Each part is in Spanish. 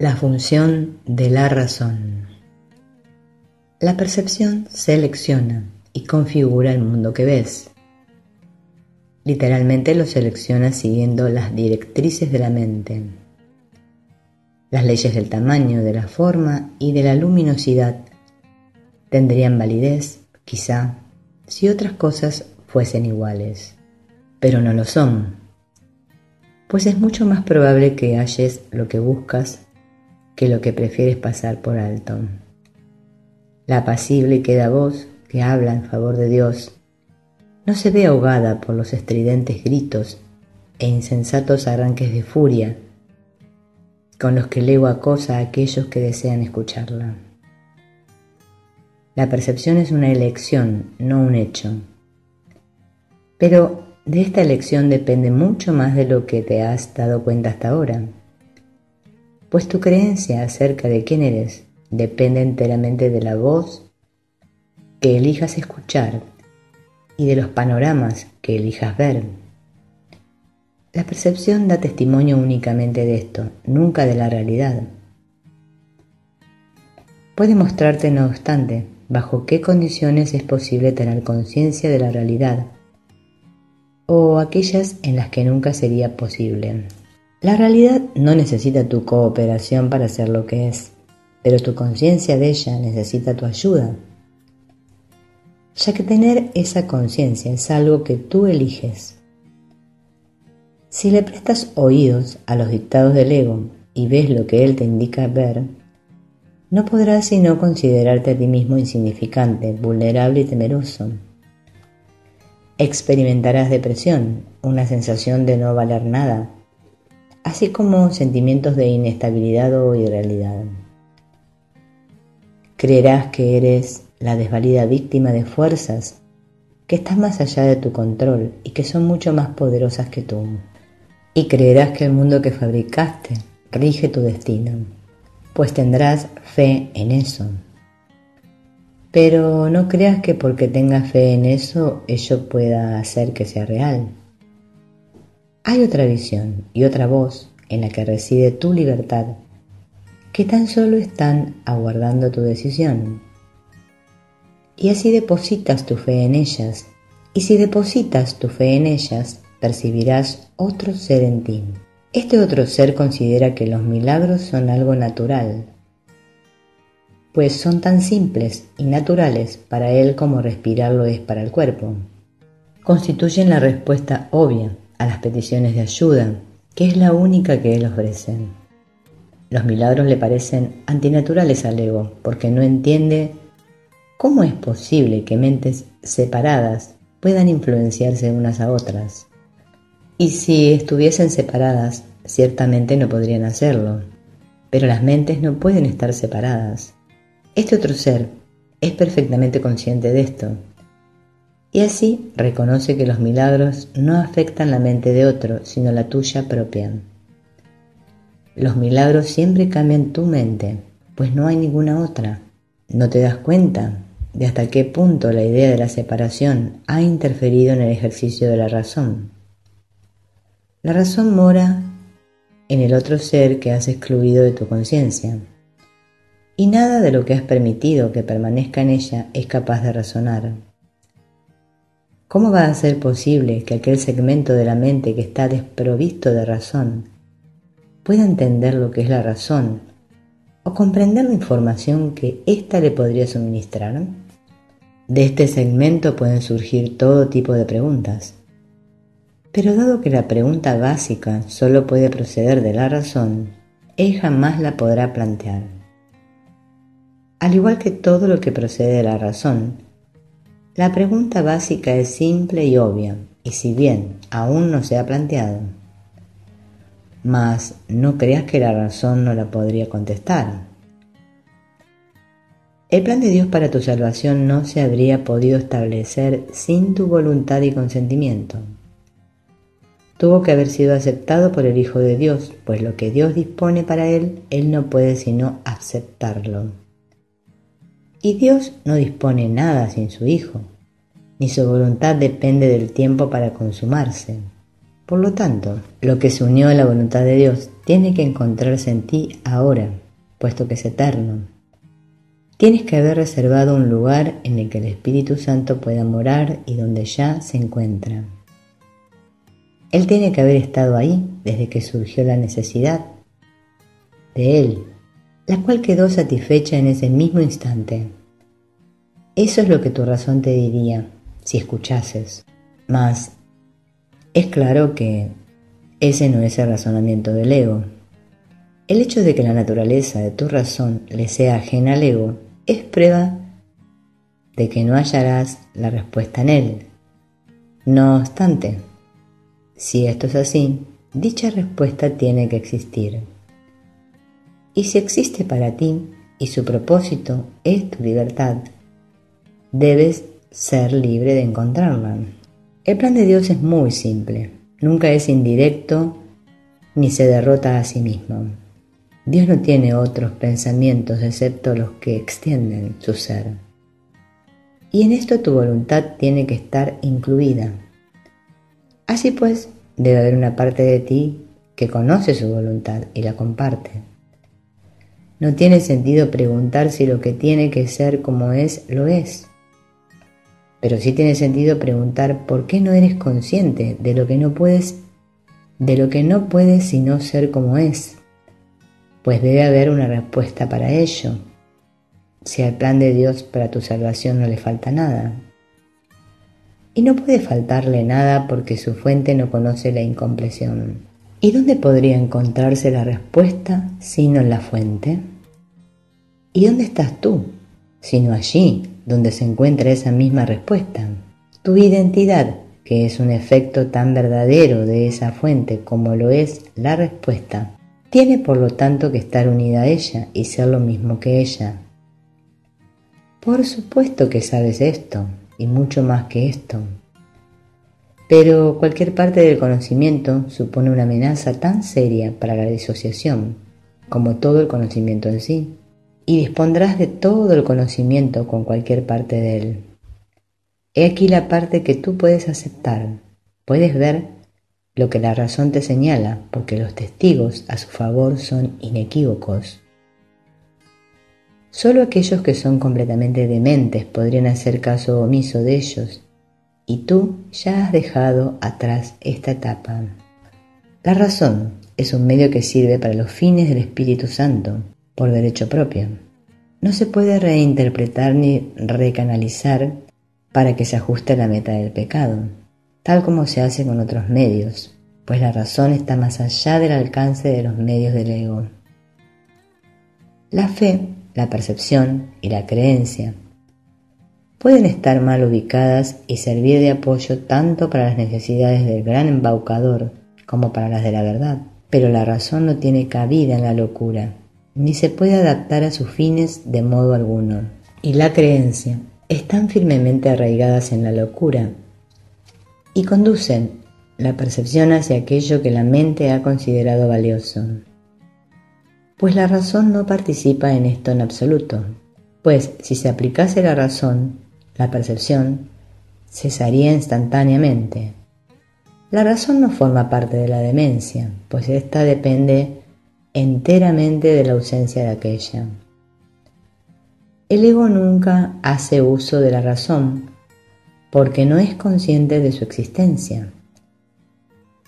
La función de la razón. La percepción selecciona y configura el mundo que ves. Literalmente lo selecciona siguiendo las directrices de la mente. Las leyes del tamaño, de la forma y de la luminosidad tendrían validez, quizá, si otras cosas fuesen iguales, pero no lo son, pues es mucho más probable que halles lo que buscas que lo que prefieres pasar por alto. La apacible y queda voz que habla en favor de Dios no se ve ahogada por los estridentes gritos e insensatos arranques de furia con los que el ego acosa a aquellos que desean escucharla. La percepción es una elección, no un hecho. Pero de esta elección depende mucho más de lo que te has dado cuenta hasta ahora, pues tu creencia acerca de quién eres depende enteramente de la voz que elijas escuchar y de los panoramas que elijas ver. La percepción da testimonio únicamente de esto, nunca de la realidad. Puede mostrarte, no obstante, bajo qué condiciones es posible tener conciencia de la realidad, o aquellas en las que nunca sería posible. La realidad no necesita tu cooperación para ser lo que es, pero tu conciencia de ella necesita tu ayuda, ya que tener esa conciencia es algo que tú eliges. Si le prestas oídos a los dictados del ego y ves lo que él te indica ver, no podrás sino considerarte a ti mismo insignificante, vulnerable y temeroso. Experimentarás depresión, una sensación de no valer nada, así como sentimientos de inestabilidad o irrealidad. Creerás que eres la desvalida víctima de fuerzas que están más allá de tu control y que son mucho más poderosas que tú. Y creerás que el mundo que fabricaste rige tu destino, pues tendrás fe en eso. Pero no creas que porque tengas fe en eso, ello pueda hacer que sea real. Hay otra visión y otra voz en la que reside tu libertad, que tan solo están aguardando tu decisión. Y así depositas tu fe en ellas, y si depositas tu fe en ellas, percibirás otro ser en ti. Este otro ser considera que los milagros son algo natural, pues son tan simples y naturales para él como respirar lo es para el cuerpo. Constituyen la respuesta obvia a las peticiones de ayuda, que es la única que él ofrece. Los milagros le parecen antinaturales al ego, porque no entiende cómo es posible que mentes separadas puedan influenciarse unas a otras. Y si estuviesen separadas, ciertamente no podrían hacerlo, pero las mentes no pueden estar separadas. Este otro ser es perfectamente consciente de esto, y así reconoce que los milagros no afectan la mente de otro, sino la tuya propia. Los milagros siempre cambian tu mente, pues no hay ninguna otra. ¿No te das cuenta de hasta qué punto la idea de la separación ha interferido en el ejercicio de la razón? La razón mora en el otro ser que has excluido de tu conciencia, y nada de lo que has permitido que permanezca en ella es capaz de razonar. ¿Cómo va a ser posible que aquel segmento de la mente que está desprovisto de razón pueda entender lo que es la razón o comprender la información que ésta le podría suministrar? De este segmento pueden surgir todo tipo de preguntas, pero dado que la pregunta básica solo puede proceder de la razón, él jamás la podrá plantear. Al igual que todo lo que procede de la razón, la pregunta básica es simple y obvia, y si bien aún no se ha planteado, mas no creas que la razón no la podría contestar. El plan de Dios para tu salvación no se habría podido establecer sin tu voluntad y consentimiento. Tuvo que haber sido aceptado por el Hijo de Dios, pues lo que Dios dispone para él, él no puede sino aceptarlo. Y Dios no dispone nada sin su Hijo, ni su voluntad depende del tiempo para consumarse, Por lo tanto, lo que se unió a la voluntad de Dios tiene que encontrarse en ti ahora, puesto que es eterno. Tienes que haber reservado un lugar en el que el Espíritu Santo pueda morar y donde ya se encuentra. Él tiene que haber estado ahí desde que surgió la necesidad de Él, la cual quedó satisfecha en ese mismo instante. Eso es lo que tu razón te diría si escuchases. Mas es claro que ese no es el razonamiento del ego. El hecho de que la naturaleza de tu razón le sea ajena al ego es prueba de que no hallarás la respuesta en él. No obstante, si esto es así, dicha respuesta tiene que existir. Y si existe para ti y su propósito es tu libertad, debes ser libre de encontrarla. El plan de Dios es muy simple, nunca es indirecto ni se derrota a sí mismo. Dios no tiene otros pensamientos excepto los que extienden su ser. Y en esto tu voluntad tiene que estar incluida. Así pues, debe haber una parte de ti que conoce su voluntad y la comparte. No tiene sentido preguntar si lo que tiene que ser como es, lo es. Pero sí tiene sentido preguntar por qué no eres consciente de lo que no puedes sino ser como es. Pues debe haber una respuesta para ello, si al plan de Dios para tu salvación no le falta nada. Y no puede faltarle nada porque su fuente no conoce la incompleción. ¿Y dónde podría encontrarse la respuesta sino en la fuente? ¿Y dónde estás tú, sino allí donde se encuentra esa misma respuesta? Tu identidad, que es un efecto tan verdadero de esa fuente como lo es la respuesta, tiene por lo tanto que estar unida a ella y ser lo mismo que ella. Por supuesto que sabes esto, y mucho más que esto. Pero cualquier parte del conocimiento supone una amenaza tan seria para la disociación como todo el conocimiento en sí, y dispondrás de todo el conocimiento con cualquier parte de él. He aquí la parte que tú puedes aceptar. Puedes ver lo que la razón te señala, porque los testigos a su favor son inequívocos. Solo aquellos que son completamente dementes podrían hacer caso omiso de ellos, y tú ya has dejado atrás esta etapa. La razón es un medio que sirve para los fines del Espíritu Santo, por derecho propio. No se puede reinterpretar ni recanalizar para que se ajuste a la meta del pecado, tal como se hace con otros medios, pues la razón está más allá del alcance de los medios del ego. La fe, la percepción y la creencia pueden estar mal ubicadas y servir de apoyo tanto para las necesidades del gran embaucador como para las de la verdad, pero la razón no tiene cabida en la locura, ni se puede adaptar a sus fines de modo alguno. Y la creencia están firmemente arraigadas en la locura y conducen la percepción hacia aquello que la mente ha considerado valioso. Pues la razón no participa en esto en absoluto, pues si se aplicase la razón, la percepción cesaría instantáneamente. La razón no forma parte de la demencia, pues ésta depende enteramente de la ausencia de aquella. El ego nunca hace uso de la razón, porque no es consciente de su existencia.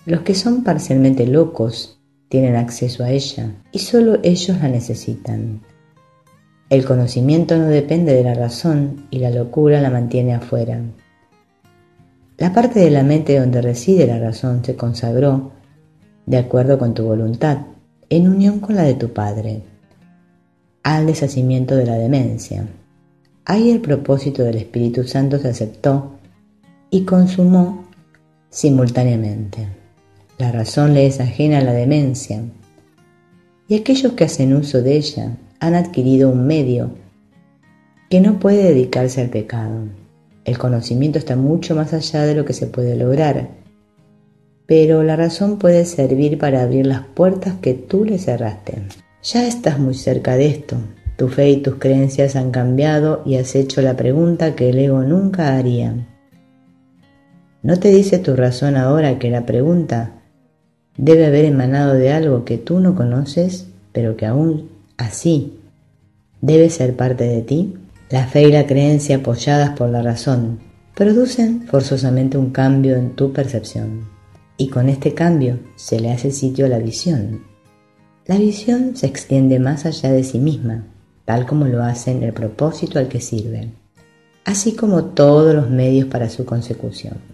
Los que son parcialmente locos tienen acceso a ella, y solo ellos la necesitan. El conocimiento no depende de la razón y la locura la mantiene afuera. La parte de la mente donde reside la razón se consagró, de acuerdo con tu voluntad, en unión con la de tu Padre, al deshacimiento de la demencia. Ahí el propósito del Espíritu Santo se aceptó y consumó simultáneamente. La razón le es ajena a la demencia, y aquellos que hacen uso de ella han adquirido un medio que no puede dedicarse al pecado. El conocimiento está mucho más allá de lo que se puede lograr, pero la razón puede servir para abrir las puertas que tú le cerraste. Ya estás muy cerca de esto. Tu fe y tus creencias han cambiado y has hecho la pregunta que el ego nunca haría. ¿No te dice tu razón ahora que la pregunta debe haber emanado de algo que tú no conoces, pero que aún así debe ser parte de ti? La fe y la creencia apoyadas por la razón producen forzosamente un cambio en tu percepción, y con este cambio se le hace sitio a la visión. La visión se extiende más allá de sí misma, tal como lo hacen el propósito al que sirve, así como todos los medios para su consecución.